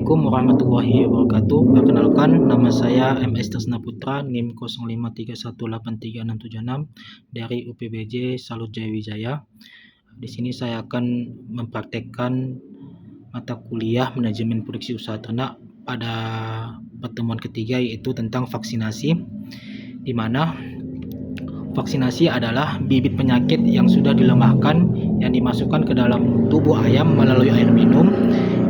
Assalamualaikum warahmatullahi wabarakatuh. Perkenalkan, nama saya MS Tresna Putra, NIM 0531836676 dari UPBJ Salut Jayawijaya. Di sini saya akan mempraktekkan mata kuliah manajemen produksi usaha ternak pada pertemuan ketiga, yaitu tentang vaksinasi, di mana vaksinasi adalah bibit penyakit yang sudah dilemahkan yang dimasukkan ke dalam tubuh ayam melalui air minum,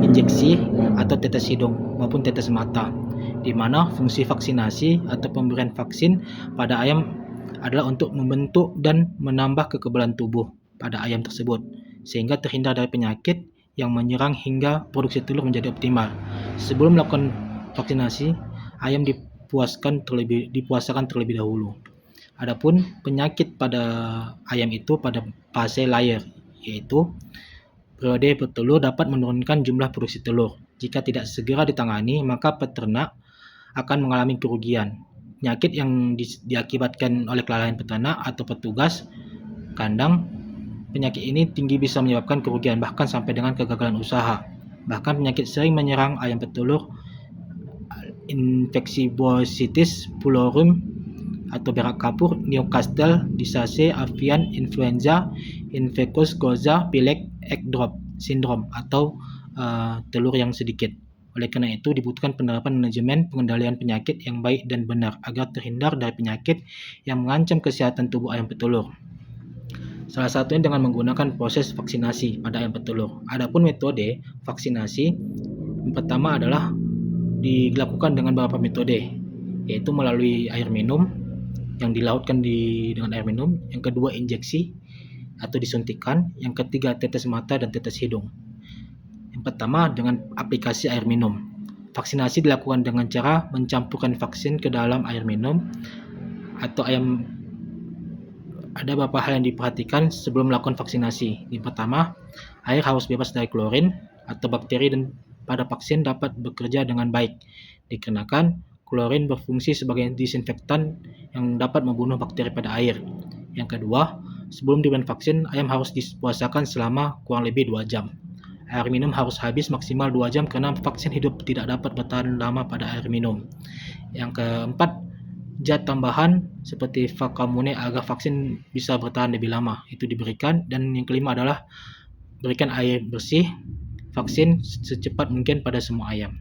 injeksi, atau tetes hidung maupun tetes mata, di mana fungsi vaksinasi atau pemberian vaksin pada ayam adalah untuk membentuk dan menambah kekebalan tubuh pada ayam tersebut sehingga terhindar dari penyakit yang menyerang hingga produksi telur menjadi optimal. Sebelum melakukan vaksinasi, ayam dipuasakan terlebih dahulu. Adapun penyakit pada ayam itu pada fase layar, yaitu periode bertelur dapat menurunkan jumlah produksi telur. Jika tidak segera ditangani, maka peternak akan mengalami kerugian. Penyakit yang diakibatkan oleh kelalaian peternak atau petugas kandang, penyakit ini tinggi bisa menyebabkan kerugian bahkan sampai dengan kegagalan usaha. Bahkan penyakit sering menyerang ayam petelur, infeksi boasitis, pulorium atau berak kapur, Newcastle, disease, avian influenza, infectious goza, pilek, egg drop syndrome atau telur yang sedikit. Oleh karena itu dibutuhkan penerapan manajemen pengendalian penyakit yang baik dan benar agar terhindar dari penyakit yang mengancam kesehatan tubuh ayam petelur. Salah satunya dengan menggunakan proses vaksinasi pada ayam petelur. Adapun metode vaksinasi, yang pertama adalah dilakukan dengan beberapa metode, yaitu melalui air minum yang dilautkan dengan air minum, yang kedua injeksi atau disuntikan, yang ketiga tetes mata dan tetes hidung. Yang pertama dengan aplikasi air minum. Vaksinasi dilakukan dengan cara mencampurkan vaksin ke dalam air minum atau ayam. Ada beberapa hal yang diperhatikan sebelum melakukan vaksinasi. Yang pertama, air harus bebas dari klorin atau bakteri dan pada vaksin dapat bekerja dengan baik, dikarenakan klorin berfungsi sebagai disinfektan yang dapat membunuh bakteri pada air. Yang kedua, sebelum diberikan vaksin, ayam harus dipuasakan selama kurang lebih 2 jam. Air minum harus habis maksimal 2 jam karena vaksin hidup tidak dapat bertahan lama pada air minum. Yang keempat, zat tambahan seperti Vacamune agar vaksin bisa bertahan lebih lama itu diberikan. Dan yang kelima adalah berikan air bersih vaksin secepat mungkin pada semua ayam.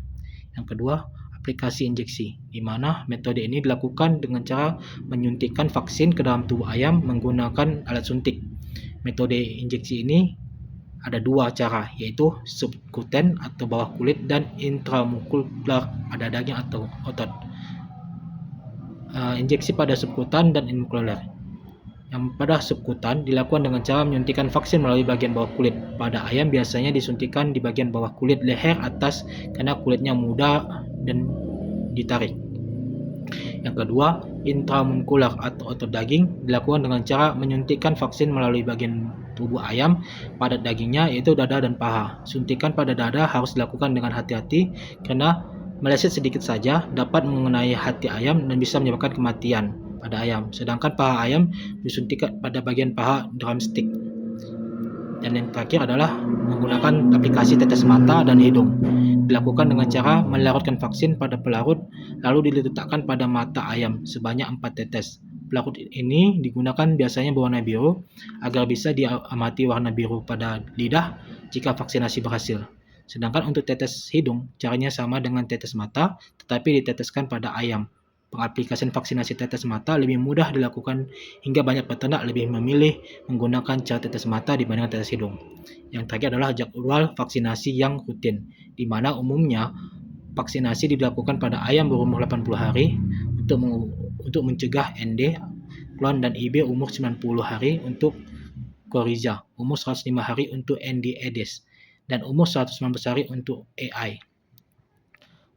Yang kedua, aplikasi injeksi, di mana metode ini dilakukan dengan cara menyuntikkan vaksin ke dalam tubuh ayam menggunakan alat suntik. Metode injeksi ini ada 2 cara, yaitu subkuten atau bawah kulit dan intramuskular pada daging atau otot. Injeksi pada subkutan dan intramuskular. Yang pada subkutan dilakukan dengan cara menyuntikkan vaksin melalui bagian bawah kulit. Pada ayam biasanya disuntikan di bagian bawah kulit leher atas karena kulitnya mudah dan ditarik. Yang kedua, intramuskular atau otot daging dilakukan dengan cara menyuntikkan vaksin melalui bagian tubuh ayam pada dagingnya, yaitu dada dan paha. Suntikan pada dada harus dilakukan dengan hati-hati karena meleset sedikit saja dapat mengenai hati ayam dan bisa menyebabkan kematian pada ayam. Sedangkan paha ayam disuntikan pada bagian paha drumstick. Dan yang terakhir adalah menggunakan aplikasi tetes mata dan hidung. Dilakukan dengan cara melarutkan vaksin pada pelarut lalu diletakkan pada mata ayam sebanyak 4 tetes. Pelarut ini digunakan biasanya berwarna biru agar bisa diamati warna biru pada lidah jika vaksinasi berhasil. Sedangkan untuk tetes hidung, caranya sama dengan tetes mata tetapi diteteskan pada ayam. Pengaplikasian vaksinasi tetes mata lebih mudah dilakukan hingga banyak peternak lebih memilih menggunakan cara tetes mata dibandingkan tetes hidung. Yang terakhir adalah jadwal vaksinasi yang rutin, di mana umumnya vaksinasi dilakukan pada ayam berumur 80 hari untuk mencegah ND, klon dan IB umur 90 hari untuk Coriza, umur 105 hari untuk ND Aedes, dan umur 119 hari untuk AI.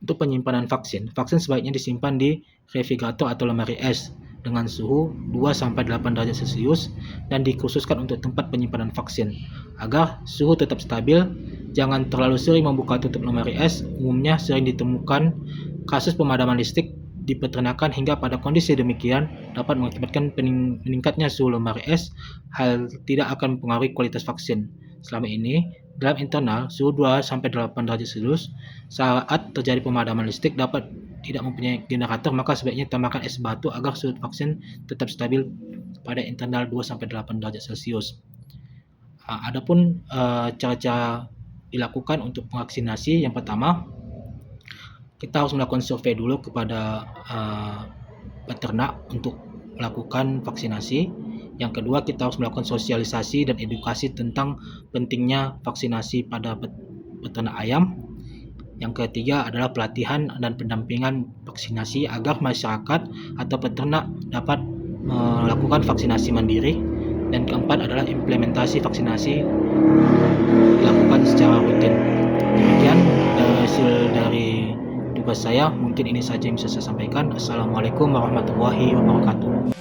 Untuk penyimpanan vaksin sebaiknya disimpan di refrigerator atau lemari es dengan suhu 2-8 derajat Celcius dan dikhususkan untuk tempat penyimpanan vaksin. Agar suhu tetap stabil, jangan terlalu sering membuka tutup lemari es. Umumnya sering ditemukan kasus pemadaman listrik di peternakan hingga pada kondisi demikian dapat mengakibatkan meningkatnya suhu lemari es. Hal tidak akan mempengaruhi kualitas vaksin. Selama ini, dalam internal suhu 2-8 derajat Celcius. Saat terjadi pemadaman listrik dapat tidak mempunyai generator, maka sebaiknya tambahkan es batu agar suhu vaksin tetap stabil pada internal 2-8 derajat Celcius. Adapun cara-cara dilakukan untuk vaksinasi, yang pertama kita harus melakukan survei dulu kepada peternak untuk melakukan vaksinasi. Yang kedua, kita harus melakukan sosialisasi dan edukasi tentang pentingnya vaksinasi pada peternak ayam. Yang ketiga adalah pelatihan dan pendampingan vaksinasi agar masyarakat atau peternak dapat melakukan vaksinasi mandiri. Dan keempat adalah implementasi vaksinasi dilakukan secara rutin. Demikian hasil dari tugas saya. Mungkin ini saja yang bisa saya sampaikan. Assalamualaikum warahmatullahi wabarakatuh.